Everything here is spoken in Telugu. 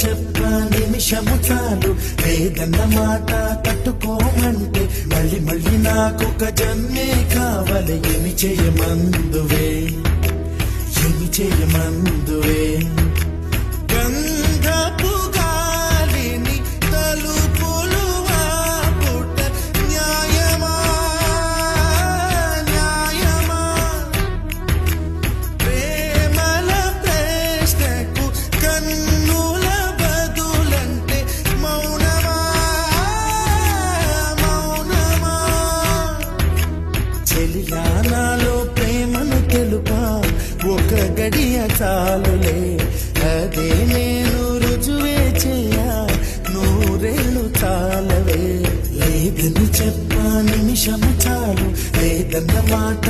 చెప్ప నిమిషము చాలు లేదన్న మాట తట్టుకోమంటే మళ్ళీ మళ్ళీ నాకొక జన్మే కావాలి ఏమి చేయమందువే ఏమి చేయమందువే గంధపు గాలిని తలుపులు ఆపుట న్యాయమా న్యాయమా ప్రేమల ప్రశ్నకు కన్నుల బదులంటే మౌనమా మౌనమా చెలియానాలో ప్రేమను తెలుపా ఒక గడియ చాలులే అదే నేను రుజువే చెయ్యా నూరేళ్ళు చాలవే లేదని చెప్ప నిమిషము చాలు లేదన్న మాట